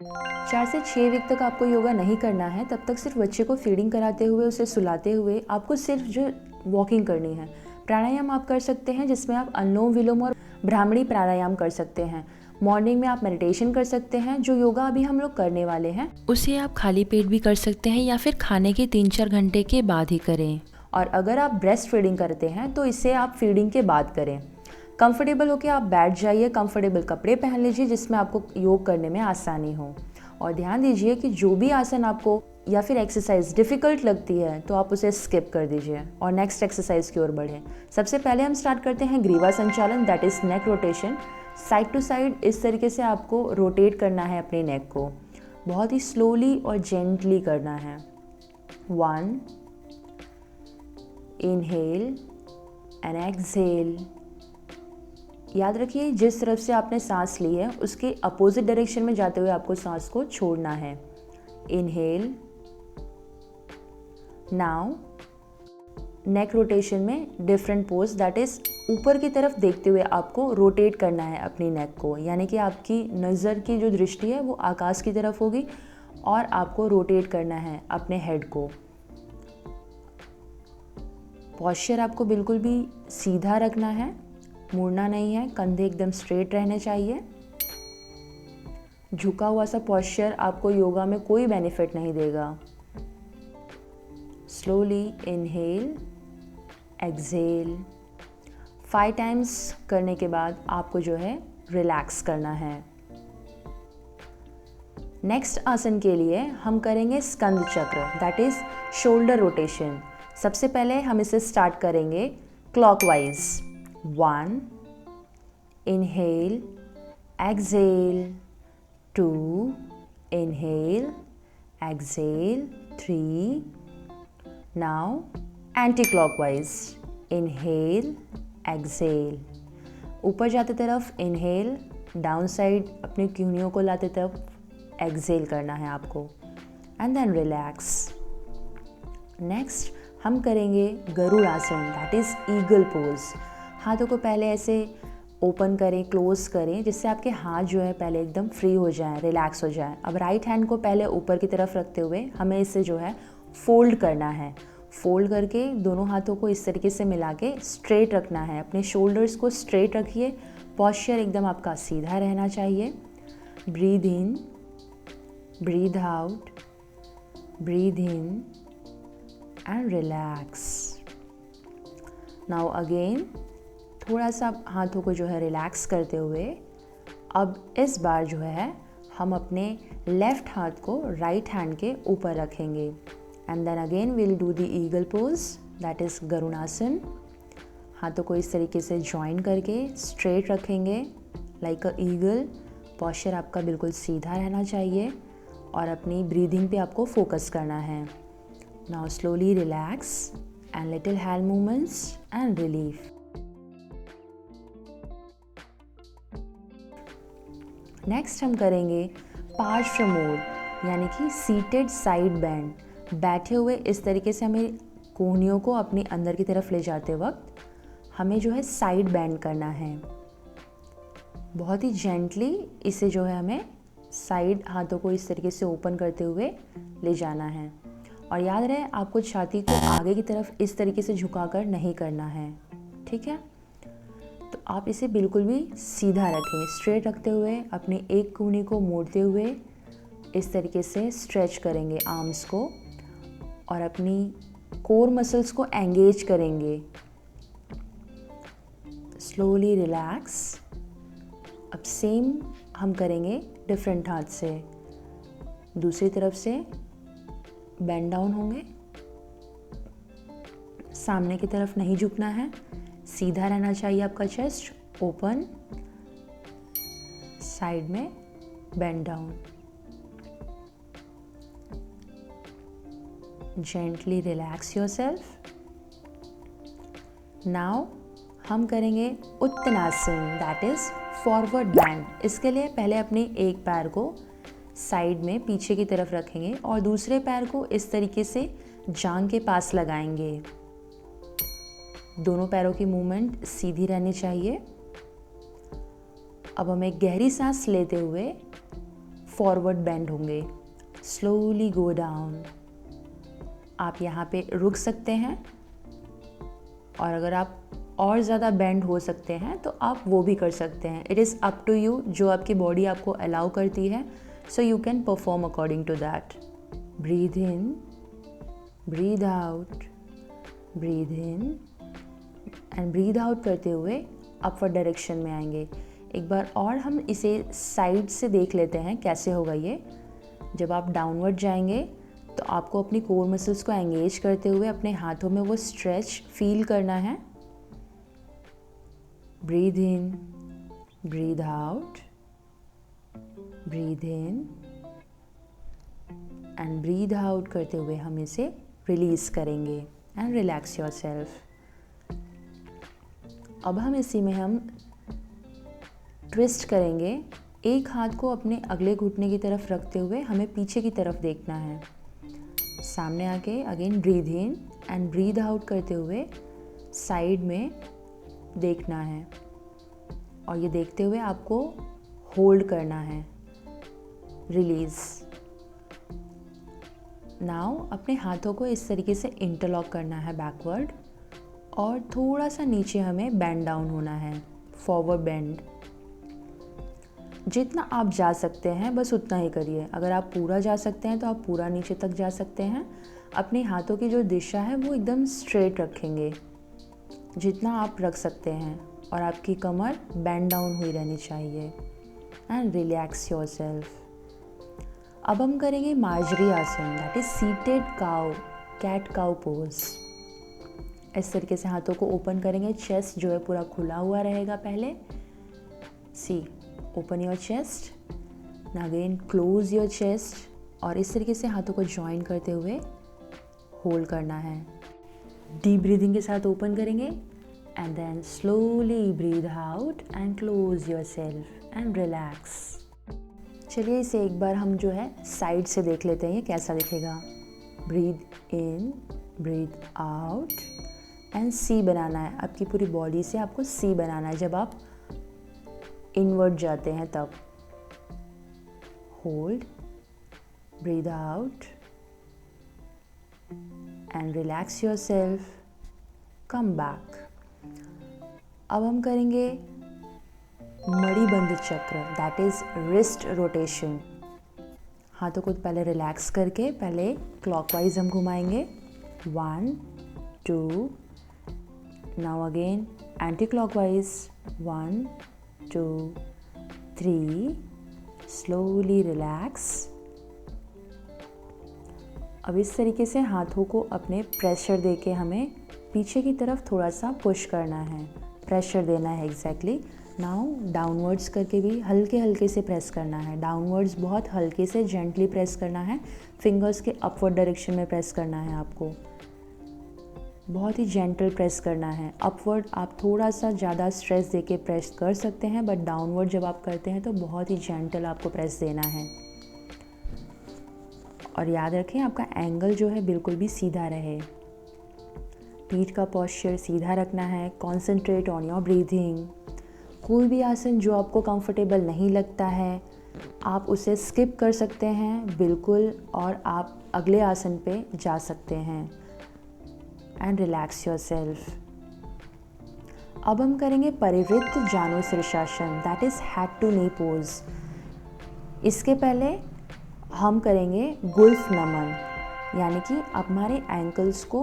4 से 6 वीक तक आपको योगा नहीं करना है। तब तक सिर्फ बच्चे को फीडिंग कराते हुए, उसे सुलाते हुए आपको सिर्फ जो वॉकिंग करनी है। प्राणायाम आप कर सकते हैं, जिसमें आप अनुलोम विलोम और भ्रामरी प्राणायाम कर सकते हैं। मॉर्निंग में आप मेडिटेशन कर सकते हैं। जो योगा अभी हम लोग करने वाले हैं उसे आप खाली पेट भी कर सकते हैं या फिर खाने के 3-4 घंटे के बाद ही करें। और अगर आप ब्रेस्ट फीडिंग करते हैं तो इसे आप फीडिंग के बाद करें। कंफर्टेबल होकर आप बैठ जाइए, कंफर्टेबल कपड़े पहन लीजिए जिसमें आपको योग करने में आसानी हो। और ध्यान दीजिए कि जो भी आसन आपको या फिर एक्सरसाइज डिफ़िकल्ट लगती है तो आप उसे स्किप कर दीजिए और नेक्स्ट एक्सरसाइज की ओर बढ़ें। सबसे पहले हम स्टार्ट करते हैं ग्रीवा संचालन, that is neck rotation. Side to side इस तरीके से आपको रोटेट करना है अपने नेक को। बहुत ही स्लोली और जेंटली करना है। 1 इनहेल एंड एक्सहेल। याद रखिए जिस तरफ से आपने सांस ली है उसके अपोजिट डायरेक्शन में जाते हुए आपको सांस को छोड़ना है। इनहेल। नाउ नेक रोटेशन में डिफरेंट पोज, दैट इज ऊपर की तरफ देखते हुए आपको रोटेट करना है अपनी नेक को, यानी कि आपकी नज़र की जो दृष्टि है वो आकाश की तरफ होगी और आपको रोटेट करना है अपने हेड को। पॉस्चर आपको बिल्कुल भी सीधा रखना है, मुड़ना नहीं है, कंधे एकदम स्ट्रेट रहने चाहिए। झुका हुआ सा पॉस्चर आपको योगा में कोई बेनिफिट नहीं देगा। Slowly inhale, exhale. 5 टाइम्स करने के बाद आपको जो है रिलैक्स करना है। नेक्स्ट आसन के लिए हम करेंगे स्कंद चक्र, दैट इज शोल्डर रोटेशन। सबसे पहले हम इसे स्टार्ट करेंगे clockwise. 1 inhale, exhale. 2 inhale, exhale. 3 now anti clockwise. Inhale, exhale. ऊपर जाते तरफ इनहेल, डाउन साइड अपनी कूहनियों को लाते तरफ एक्सहेल करना है आपको, एंड देन रिलैक्स। नेक्स्ट हम करेंगे garudasana, that is eagle pose. हाथों को पहले ऐसे ओपन करें, क्लोज करें, जिससे आपके हाथ जो है पहले एकदम फ्री हो जाए, रिलैक्स हो जाए। अब राइट हैंड को पहले ऊपर की तरफ रखते हुए हमें इसे जो है फोल्ड करना है। फोल्ड करके दोनों हाथों को इस तरीके से मिला के स्ट्रेट रखना है। अपने शोल्डर्स को स्ट्रेट रखिए, पॉस्चर एकदम आपका सीधा रहना चाहिए। Breathe in, breathe out, breathe in and relax. Now again थोड़ा सा हाथों को जो है रिलैक्स करते हुए अब इस बार जो है हम अपने लेफ्ट हाथ को राइट हैंड के ऊपर रखेंगे, and then again will do the eagle pose, that is गरुड़ासन। हाथों को इस तरीके से जॉइन करके स्ट्रेट रखेंगे लाइक अ ईगल। पॉस्चर आपका बिल्कुल सीधा रहना चाहिए और अपनी ब्रीदिंग पे आपको फोकस करना है। Now slowly relax and little hand movements and relief. Next हम करेंगे पार्श्व मोड, यानी कि सीटेड साइड बेंड। बैठे हुए इस तरीके से हमें कोहनियों को अपने अंदर की तरफ ले जाते वक्त हमें जो है साइड बेंड करना है। बहुत ही जेंटली इसे जो है हमें साइड हाथों को इस तरीके से ओपन करते हुए ले जाना है। और याद रहे आपको छाती को आगे की तरफ इस तरीके से झुकाकर नहीं करना है, ठीक है। तो आप इसे बिल्कुल भी सीधा रखें, स्ट्रेट रखते हुए अपनी एक कूहनी को मोड़ते हुए इस तरीके से स्ट्रेच करेंगे आर्म्स को और अपनी कोर मसल्स को एंगेज करेंगे। Slowly relax. अब सेम हम करेंगे डिफरेंट हाथ से। दूसरी तरफ से बेंड डाउन होंगे, सामने की तरफ नहीं झुकना है, सीधा रहना चाहिए आपका चेस्ट, ओपन, साइड में bend down. Gently relax yourself. Now हम करेंगे उत्तनासन, दैट इज फॉरवर्ड बेंड। इसके लिए पहले अपने एक पैर को साइड में पीछे की तरफ रखेंगे और दूसरे पैर को इस तरीके से जांघ के पास लगाएंगे। दोनों पैरों की मूवमेंट सीधी रहनी चाहिए। अब हमें गहरी सांस लेते हुए फॉरवर्ड बेंड होंगे, स्लोली गो डाउन। आप यहाँ पे रुक सकते हैं और अगर आप और ज़्यादा बेंड हो सकते हैं तो आप वो भी कर सकते हैं। It is up to you, जो आपकी बॉडी आपको अलाउ करती है, so you can perform according to that. Breathe in, breathe out, breathe in and breathe out करते हुए अपवर्ड डायरेक्शन में आएंगे। एक बार और हम इसे साइड से देख लेते हैं कैसे होगा ये। जब आप डाउनवर्ड जाएंगे तो आपको अपनी कोर मसल्स को एंगेज करते हुए अपने हाथों में वो स्ट्रेच फील करना है। Breathe in, breathe out, breathe in and breathe out करते हुए हम इसे रिलीज करेंगे एंड रिलैक्स योरसेल्फ। अब हम इसी में हम ट्विस्ट करेंगे। एक हाथ को अपने अगले घुटने की तरफ रखते हुए हमें पीछे की तरफ देखना है। सामने आके again breathe in and breathe out करते हुए साइड में देखना है और ये देखते हुए आपको होल्ड करना है, रिलीज। नाउ अपने हाथों को इस तरीके से इंटरलॉक करना है बैकवर्ड और थोड़ा सा नीचे हमें बेंड डाउन होना है, फॉरवर्ड बेंड। जितना आप जा सकते हैं बस उतना ही करिए। अगर आप पूरा जा सकते हैं तो आप पूरा नीचे तक जा सकते हैं। अपने हाथों की जो दिशा है वो एकदम स्ट्रेट रखेंगे, जितना आप रख सकते हैं, और आपकी कमर बेंड डाउन हुई रहनी चाहिए एंड रिलैक्स योरसेल्फ। अब हम करेंगे मार्जरी आसन, that is seated cow, cat cow pose. इस तरीके से हाथों को ओपन करेंगे, चेस्ट जो है पूरा खुला हुआ रहेगा। पहले see open your chest, again close your chest, और इस तरीके से हाथों को ज्वाइन करते हुए होल्ड करना है। डीप ब्रीदिंग के साथ ओपन करेंगे and then slowly breathe out and close yourself and relax. चलिए इसे एक बार हम जो है साइड से देख लेते हैं ये कैसा दिखेगा। Breathe in, breathe out and C बनाना है। आपकी पूरी बॉडी से आपको सी बनाना है। जब आप इनवर्ड जाते हैं तब hold, breathe out and relax yourself, come back. अब हम करेंगे मणिबंध चक्र, दैट इज रिस्ट रोटेशन। हाथों को पहले रिलैक्स करके पहले क्लॉकवाइज हम घुमाएंगे, 1 2, now again anti clockwise, 1 2 3, slowly relax. अब इस तरीके से हाथों को अपने प्रेशर देके हमें पीछे की तरफ थोड़ा सा पुश करना है, प्रेशर देना है एग्जैक्टली। नाउ डाउनवर्ड्स करके भी हल्के हल्के से प्रेस करना है। डाउनवर्ड्स बहुत हल्के से जेंटली प्रेस करना है, फिंगर्स के अपवर्ड डायरेक्शन में प्रेस करना है आपको, बहुत ही जेंटल प्रेस करना है। अपवर्ड आप थोड़ा सा ज़्यादा स्ट्रेस देके प्रेस कर सकते हैं, बट डाउनवर्ड जब आप करते हैं तो बहुत ही जेंटल आपको प्रेस देना है। और याद रखें आपका एंगल जो है बिल्कुल भी सीधा रहे, पीठ का पोस्चर सीधा रखना है। Concentrate on your breathing. कोई भी आसन जो आपको कंफर्टेबल नहीं लगता है आप उसे स्किप कर सकते हैं बिल्कुल, और आप अगले आसन पे जा सकते हैं एंड रिलैक्स योरसेल्फ। अब हम करेंगे परिवृत्त जानु शीर्षासन, that is head to knee pose. इसके पहले हम करेंगे गुल्फ नमन, यानी कि आप हमारे एंकल्स को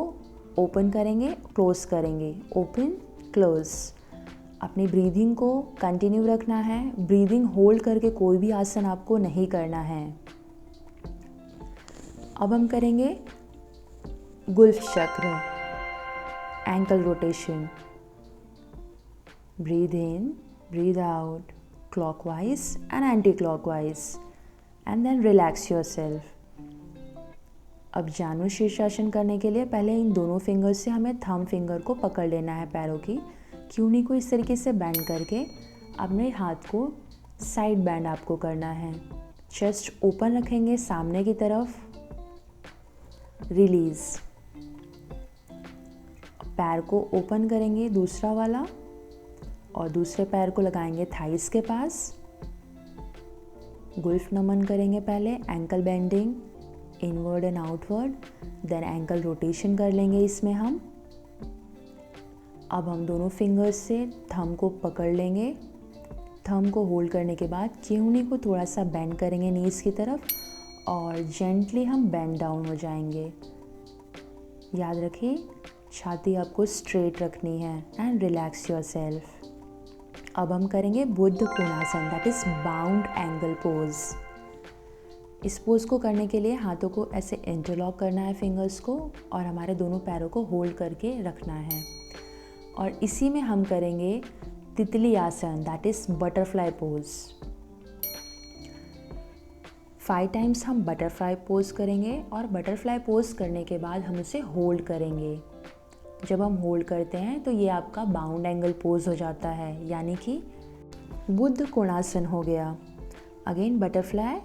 ओपन करेंगे, क्लोज करेंगे, ओपन क्लोज। अपनी ब्रीदिंग को कंटिन्यू रखना है। ब्रीदिंग होल्ड करके कोई भी आसन आपको नहीं करना है। अब हम करेंगे गुल्फ चक्र, ankle rotation. Breathe in, breathe out, clockwise and anti clockwise, and then relax yourself. अब जानु शीर्षासन करने के लिए पहले इन दोनों फिंगर्स से हमें थंब फिंगर को पकड़ लेना है, पैरों की क्यूनी को इस तरीके से बैंड करके अपने हाथ को साइड बैंड आपको करना है। चेस्ट ओपन रखेंगे सामने की तरफ, रिलीज। पैर को ओपन करेंगे दूसरा वाला, और दूसरे पैर को लगाएंगे थाइस के पास, गुल्फ नमन करेंगे पहले, ankle bending inward and outward, then ankle rotation कर लेंगे इसमें हम। अब हम दोनों फिंगर्स से थंब को पकड़ लेंगे। थंब को होल्ड करने के बाद केहूनी को थोड़ा सा बेंड करेंगे नीज की तरफ और जेंटली हम बेंड डाउन हो जाएंगे। याद रखिए छाती आपको स्ट्रेट रखनी है एंड रिलैक्स योरसेल्फ। अब हम करेंगे बुद्ध कोणासन, that is bound angle pose. इस पोज को करने के लिए हाथों को ऐसे इंटरलॉक करना है फिंगर्स को और हमारे दोनों पैरों को होल्ड करके रखना है। और इसी में हम करेंगे तितली आसन, that is butterfly pose. 5 times हम बटरफ्लाई पोज करेंगे और बटरफ्लाई पोज करने के बाद हम उसे होल्ड करेंगे। जब हम होल्ड करते हैं तो ये आपका बाउंड एंगल पोज हो जाता है, यानी कि बुद्ध कोणासन हो गया। Again butterfly,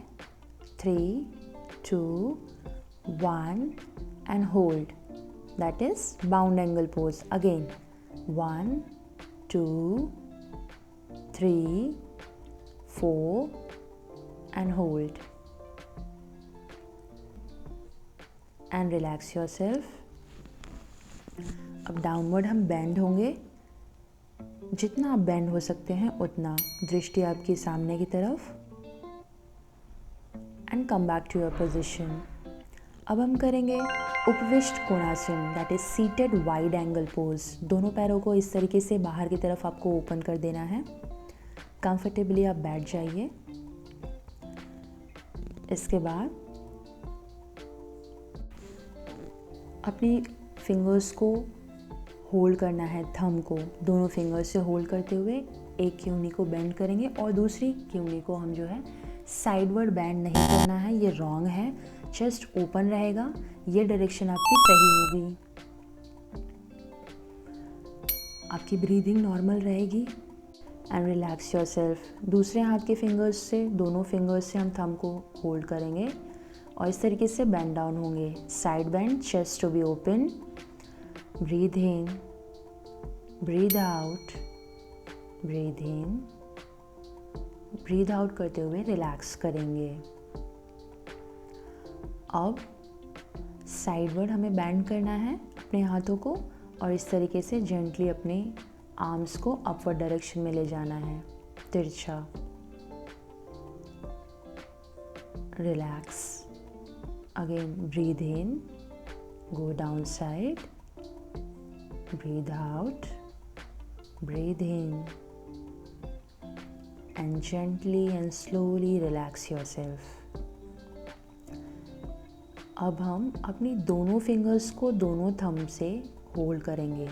3, 2, 1 and hold, that is bound angle pose. Again 1, 2, 3, 4 and hold and relax yourself. अब डाउनवर्ड हम बेंड होंगे, जितना आप बेंड हो सकते हैं उतना। दृष्टि आपकी सामने की तरफ and come back to your position. अब हम करेंगे उपविष्ट कोणासन, that is seated wide angle pose. दोनों पैरों को इस तरीके से बाहर की तरफ आपको ओपन कर देना है। कंफर्टेबली आप बैठ जाइए। इसके बाद अपनी फिंगर्स को होल्ड करना है, थंब को दोनों फिंगर्स से होल्ड करते हुए एक केहूनी को बेंड करेंगे और दूसरी केहूनी को हम जो है साइडवर्ड बेंड नहीं करना है, ये रॉन्ग है। चेस्ट ओपन रहेगा, ये डायरेक्शन आपकी सही होगी। आपकी ब्रीदिंग नॉर्मल रहेगी एंड रिलैक्स योरसेल्फ। दूसरे हाथ के फिंगर्स से, दोनों फिंगर्स से हम थंब को होल्ड करेंगे और इस तरीके से बेंड डाउन होंगे। Side bend, chest to be open. Breathe in, breathe out, breathe in, breathe out करते हुए रिलैक्स करेंगे। अब साइडवर्ड हमें बेंड करना है अपने हाथों को और इस तरीके से जेंटली अपने आर्म्स को अपवर्ड डायरेक्शन में ले जाना है, तिरछा। Relax. Again breathe in, go down side, breathe out, breathe in and gently and slowly relax yourself. अब हम अपनी दोनों फिंगर्स को दोनों थंब से होल्ड करेंगे।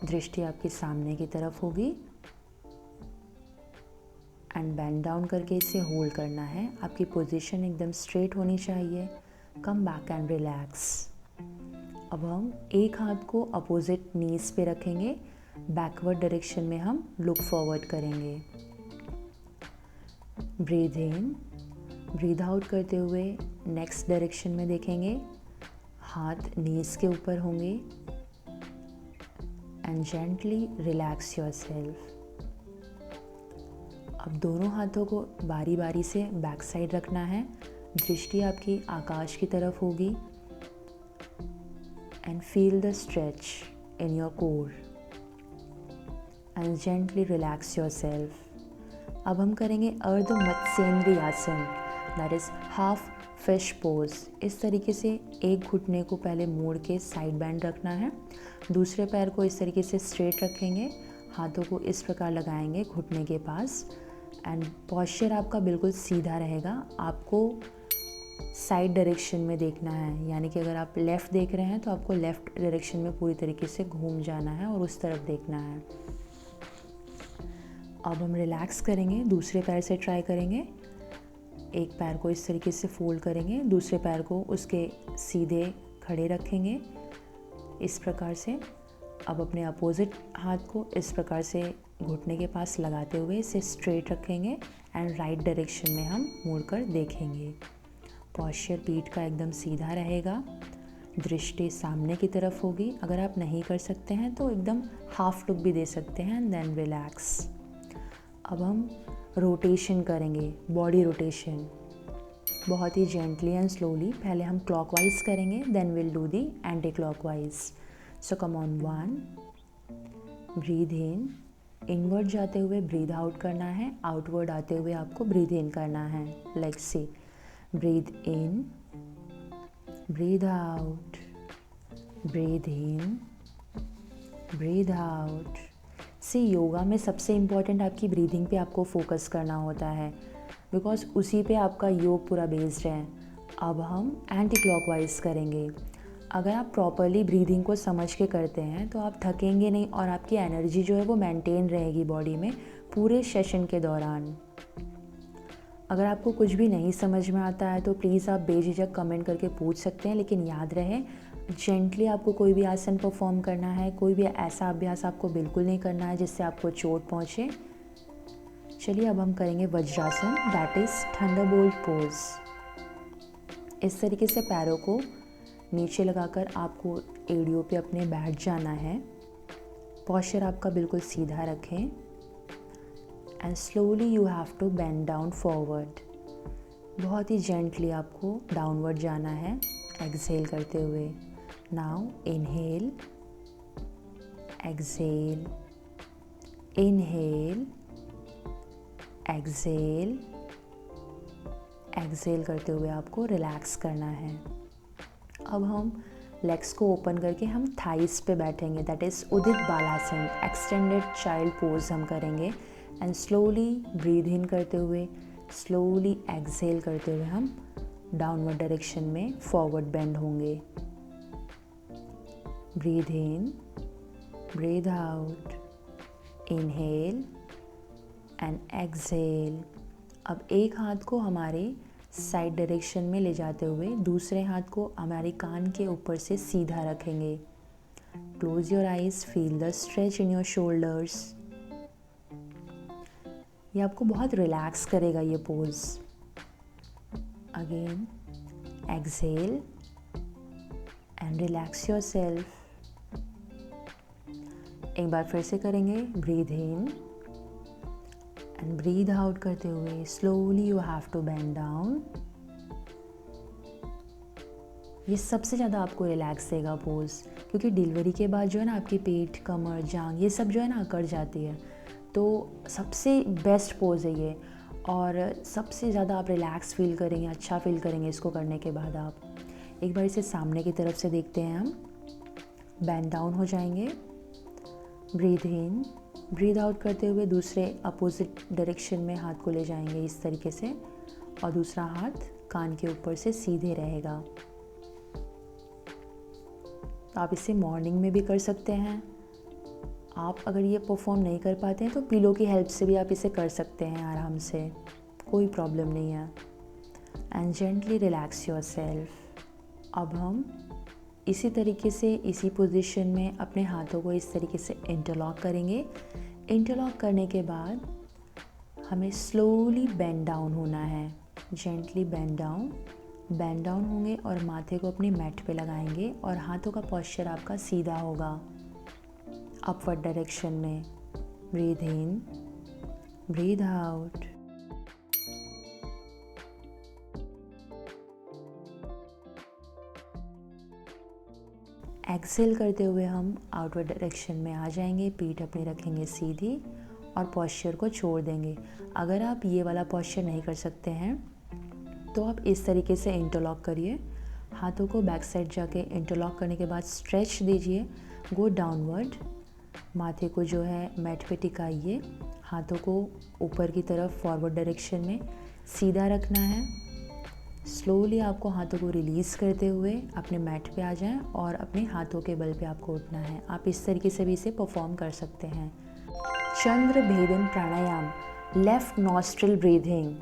दृष्टि आपके सामने की तरफ होगी एंड बेंड डाउन करके इसे होल्ड करना है। आपकी पोजीशन एकदम स्ट्रेट होनी चाहिए। Come back and relax. अब हम एक हाथ को अपोजिट नीज पे रखेंगे, बैकवर्ड डायरेक्शन में हम लुक फॉरवर्ड करेंगे। ब्रीथ इन, ब्रीथ आउट करते हुए नेक्स्ट डायरेक्शन में देखेंगे। हाथ नीज के ऊपर होंगे एंड जेंटली रिलैक्स योरसेल्फ। अब दोनों हाथों को बारी बारी से बैक साइड रखना है। दृष्टि आपकी आकाश की तरफ होगी and feel the stretch in your core and gently relax yourself. अब हम करेंगे अर्ध मत्स्येंद्र आसन, that is half fish pose। इस तरीके से एक घुटने को पहले मोड़ के साइड बेंड रखना है, दूसरे पैर को इस तरीके से स्ट्रेट रखेंगे, हाथों को इस प्रकार लगाएंगे घुटने के पास एंड पॉस्चर आपका बिल्कुल सीधा रहेगा। आपको साइड डायरेक्शन में देखना है, यानी कि अगर आप लेफ़्ट देख रहे हैं तो आपको लेफ़्ट डायरेक्शन में पूरी तरीके से घूम जाना है और उस तरफ देखना है। अब हम रिलैक्स करेंगे, दूसरे पैर से ट्राई करेंगे। एक पैर को इस तरीके से फोल्ड करेंगे, दूसरे पैर को उसके सीधे खड़े रखेंगे इस प्रकार से। अब अपने अपोजिट हाथ को इस प्रकार से घुटने के पास लगाते हुए इसे स्ट्रेट रखेंगे एंड राइट डायरेक्शन में हम मुड़कर देखेंगे। पॉस्चर पीठ का एकदम सीधा रहेगा, दृष्टि सामने की तरफ होगी। अगर आप नहीं कर सकते हैं तो एकदम हाफ लुक भी दे सकते हैं एंड देन रिलैक्स। अब हम रोटेशन करेंगे, बॉडी रोटेशन, बहुत ही जेंटली एंड स्लोली। पहले हम क्लॉकवाइज करेंगे, then will do the anti clockwise. So come on, 1, breathe in, inward जाते हुए ब्रीद आउट करना है, आउटवर्ड आते हुए आपको ब्रीद इन करना है। Let's see, breathe in, breathe out, breathe in, breathe out. See, yoga में सबसे इम्पॉर्टेंट आपकी ब्रीदिंग पे आपको फोकस करना होता है, बिकॉज उसी पे आपका योग पूरा बेस्ड है। अब हम एंटी क्लॉकवाइज करेंगे। अगर आप प्रॉपरली ब्रीदिंग को समझ के करते हैं तो आप थकेंगे नहीं और आपकी एनर्जी जो है वो मेंटेन रहेगी बॉडी में पूरे सेशन के दौरान। अगर आपको कुछ भी नहीं समझ में आता है तो प्लीज़ आप बेझिझक कमेंट करके पूछ सकते हैं, लेकिन याद रहे जेंटली आपको कोई भी आसन परफॉर्म करना है, कोई भी ऐसा अभ्यास आपको बिल्कुल नहीं करना है जिससे आपको चोट पहुँचे। चलिए अब हम करेंगे vajrasana, that is Thunderbolt pose. इस तरीके से पैरों को नीचे लगाकर आपको एड़ियों पे अपने बैठ जाना है। पॉस्चर आपका बिल्कुल सीधा रखें and slowly you have to bend down forward. बहुत ही जेंटली आपको डाउनवर्ड जाना है एक्सहेल करते हुए। Now inhale, exhale, inhale, exhale, exhale करते हुए आपको रिलैक्स करना है। अब हम लेग्स को ओपन करके हम थाइस पे बैठेंगे, दैट इज़ उदित बालासन, एक्सटेंडेड चाइल्ड पोज हम करेंगे। एंड स्लोली ब्रीद इन करते हुए, स्लोली एक्सहेल करते हुए हम डाउनवर्ड डायरेक्शन में फॉरवर्ड बेंड होंगे। Breathe in, breathe out, inhale and exhale. अब एक हाथ को हमारे साइड डायरेक्शन में ले जाते हुए दूसरे हाथ को हमारे कान के ऊपर से सीधा रखेंगे। Close your eyes, feel the stretch in your shoulders. ये आपको बहुत रिलैक्स करेगा ये pose. Again exhale and relax yourself. एक बार फिर से करेंगे, breathe in and breathe out करते हुए slowly you have to bend down. ये सबसे ज़्यादा आपको रिलैक्स देगा पोज, क्योंकि डिलीवरी के बाद जो है ना आपकी पेट, कमर, जांग ये सब जो है ना अकड़ जाती है, तो सबसे बेस्ट पोज है ये और सबसे ज़्यादा आप रिलैक्स फील करेंगे, अच्छा फील करेंगे इसको करने के बाद। आप एक बार इसे सामने की तरफ से देखते हैं, हम बेंड डाउन हो जाएंगे। ब्रीद इन, ब्रीद आउट करते हुए दूसरे अपोजिट डायरेक्शन में हाथ को ले जाएंगे इस तरीके से, और दूसरा हाथ कान के ऊपर से सीधे रहेगा। तो आप इसे मॉर्निंग में भी कर सकते हैं। आप अगर ये परफॉर्म नहीं कर पाते हैं तो पिलो की हेल्प से भी आप इसे कर सकते हैं आराम से, कोई प्रॉब्लम नहीं है। And gently relax your self. अब हम इसी तरीके से इसी पोजीशन में अपने हाथों को इस तरीके से इंटरलॉक करेंगे। इंटरलॉक करने के बाद हमें स्लोली बेंड डाउन होना है, जेंटली बेंड डाउन होंगे और माथे को अपनी मैट पे लगाएंगे और हाथों का पोस्चर आपका सीधा होगा अपवर्ड डायरेक्शन में। Breathe in, breathe out. Exhale करते हुए हम आउटवर्ड डायरेक्शन में आ जाएंगे, पीठ अपनी रखेंगे सीधी और पोस्चर को छोड़ देंगे। अगर आप ये वाला पोस्चर नहीं कर सकते हैं तो आप इस तरीके से इंटरलॉक करिए, हाथों को बैक साइड जाके इंटरलॉक करने के बाद स्ट्रेच दीजिए, गो डाउनवर्ड। माथे को जो है मैट पे टिकाइए, हाथों को ऊपर की तरफ फॉरवर्ड डायरेक्शन में सीधा रखना है। स्लोली आपको हाथों को रिलीज़ करते हुए अपने मैट पे आ जाएं और अपने हाथों के बल पे आपको उठना है। आप इस तरीके से भी इसे परफॉर्म कर सकते हैं। चंद्र भेदन प्राणायाम, लेफ़्ट नॉस्ट्रिल ब्रीथिंग।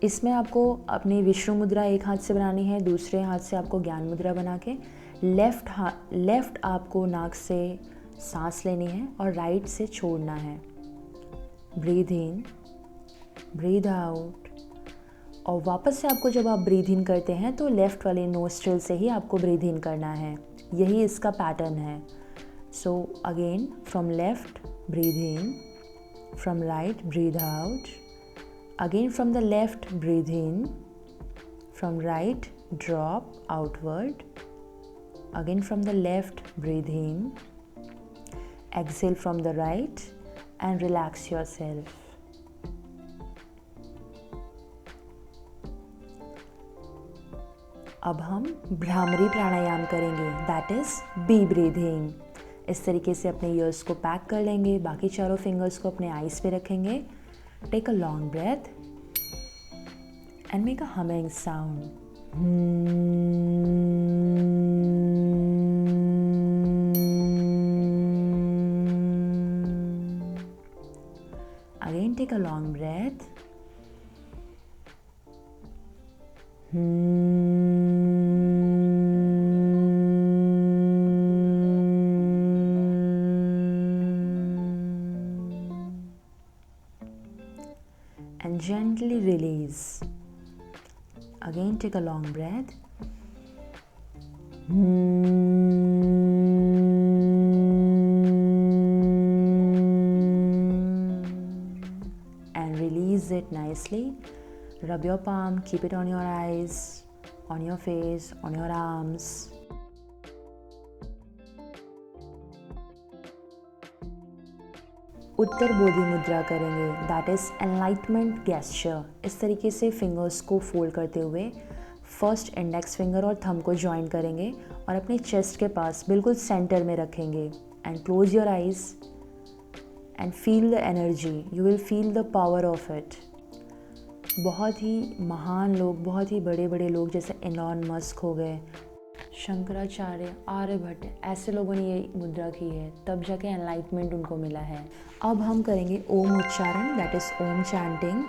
इसमें आपको अपनी विष्णु मुद्रा एक हाथ से बनानी है, दूसरे हाथ से आपको ज्ञान मुद्रा बना के लेफ़्ट आपको नाक से सांस लेनी है और राइट से छोड़ना है। Breathe in, breathe out. और वापस से आपको जब आप ब्रीद इन करते हैं तो लेफ़्ट वाले नोस्ट्रिल से ही आपको ब्रीद इन करना है, यही इसका पैटर्न है। So again from left breathe in, from right breathe out, Again from the left, breathe in. From right, drop outward. Again from the left, breathe in. Exhale from the right and relax yourself. अब हम भ्रामरी प्राणायाम करेंगे, that is B breathing. इस तरीके से अपने years को pack कर लेंगे, बाकी चारों फिंगर्स को अपने आईज पे रखेंगे। Take a long breath and make a humming sound. Again take a long breath. And gently release. Again take a long breath. And release it nicely. Rub your palm, keep it on your eyes, on your face, on your arms. उत्तर बोधि मुद्रा करेंगे, that is enlightenment gesture. इस तरीके से fingers को fold करते हुए first index finger और thumb को ज्वाइन करेंगे और अपने चेस्ट के पास बिल्कुल सेंटर में रखेंगे। And close your eyes and feel the energy, you will feel the power of it. बहुत ही महान लोग, बहुत ही बड़े बड़े लोग जैसे एलॉन मस्क हो गए, शंकराचार्य, आर्यभट्ट, ऐसे लोगों ने ये मुद्रा की है, तब जाके एनलाइटमेंट उनको मिला है। अब हम करेंगे ओम उच्चारण, that is Om chanting.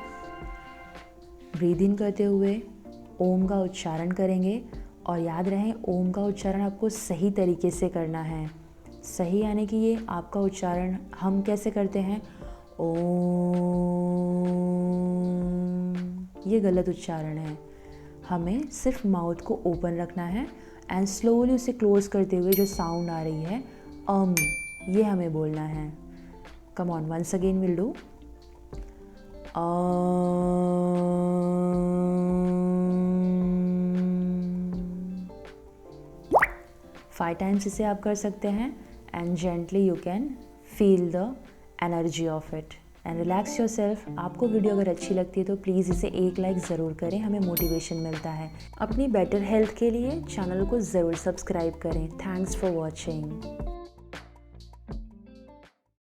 Breathe in करते हुए ओम का उच्चारण करेंगे और याद रहे ओम का उच्चारण आपको सही तरीके से करना है। सही यानी कि ये आपका उच्चारण हम कैसे करते हैं ओम, ये गलत उच्चारण है। हमें सिर्फ माउथ को ओपन रखना है एंड स्लोली उसे क्लोज करते हुए जो साउंड आ रही है ये हमें बोलना है। Come on, once again will do 5 times इसे आप कर सकते हैं and gently you can feel the energy of it and relax yourself. आपको वीडियो अगर अच्छी लगती है तो प्लीज़ इसे एक लाइक ज़रूर करें, हमें मोटिवेशन मिलता है। अपनी बेटर हेल्थ के लिए चैनल को ज़रूर सब्सक्राइब करें। Thanks for watching.